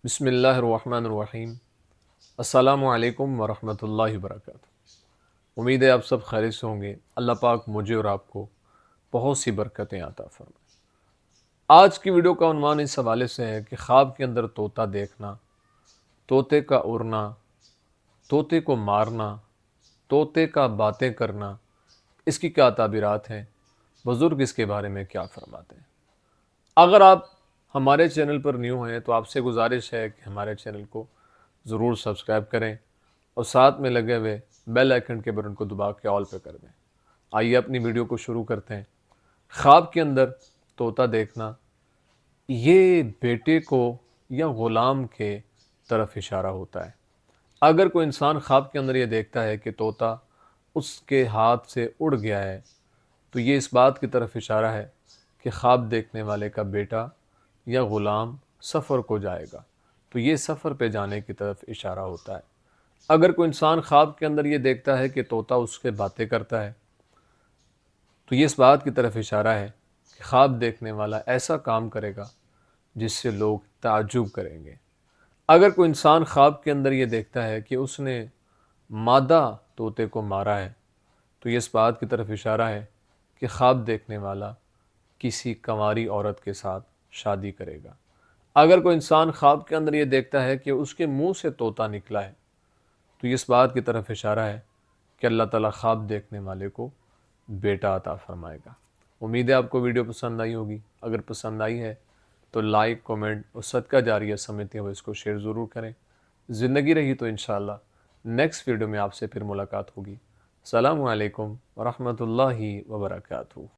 بسم اللہ الرحمن الرحیم۔ السلام علیکم ورحمۃ اللہ وبرکاتہ۔ امید ہے آپ سب خیریت سے ہوں گے۔ اللہ پاک مجھے اور آپ کو بہت سی برکتیں عطا فرمائے۔ آج کی ویڈیو کا عنوان اس حوالے سے ہے کہ خواب کے اندر طوطا دیکھنا، طوطے کا اڑنا، طوطے کو مارنا، طوطے کا باتیں کرنا، اس کی کیا تعبیرات ہیں، بزرگ اس کے بارے میں کیا فرماتے ہیں۔ اگر آپ ہمارے چینل پر نیو ہیں تو آپ سے گزارش ہے کہ ہمارے چینل کو ضرور سبسکرائب کریں اور ساتھ میں لگے ہوئے بیل آئیکن کے بٹن کو دبا کے آل پہ کر دیں۔ آئیے اپنی ویڈیو کو شروع کرتے ہیں۔ خواب کے اندر طوطا دیکھنا، یہ بیٹے کو یا غلام کے طرف اشارہ ہوتا ہے۔ اگر کوئی انسان خواب کے اندر یہ دیکھتا ہے کہ طوطا اس کے ہاتھ سے اڑ گیا ہے تو یہ اس بات کی طرف اشارہ ہے کہ خواب دیکھنے والے کا بیٹا یا غلام سفر کو جائے گا، تو یہ سفر پہ جانے کی طرف اشارہ ہوتا ہے۔ اگر کوئی انسان خواب کے اندر یہ دیکھتا ہے کہ طوطا اس کے باتیں کرتا ہے تو یہ اس بات کی طرف اشارہ ہے کہ خواب دیکھنے والا ایسا کام کرے گا جس سے لوگ تعجب کریں گے۔ اگر کوئی انسان خواب کے اندر یہ دیکھتا ہے کہ اس نے مادہ طوطے کو مارا ہے تو یہ اس بات کی طرف اشارہ ہے کہ خواب دیکھنے والا کسی کنواری عورت کے ساتھ شادی کرے گا۔ اگر کوئی انسان خواب کے اندر یہ دیکھتا ہے کہ اس کے منہ سے طوطا نکلا ہے تو یہ اس بات کی طرف اشارہ ہے کہ اللہ تعالیٰ خواب دیکھنے والے کو بیٹا عطا فرمائے گا۔ امید ہے آپ کو ویڈیو پسند آئی ہوگی۔ اگر پسند آئی ہے تو لائک، کومنٹ اور صدقہ جاریہ سمجھتے ہوئے اس کو شیئر ضرور کریں۔ زندگی رہی تو انشاءاللہ نیکسٹ ویڈیو میں آپ سے پھر ملاقات ہوگی۔ السلام علیکم ورحمۃ اللہ وبرکاتہ۔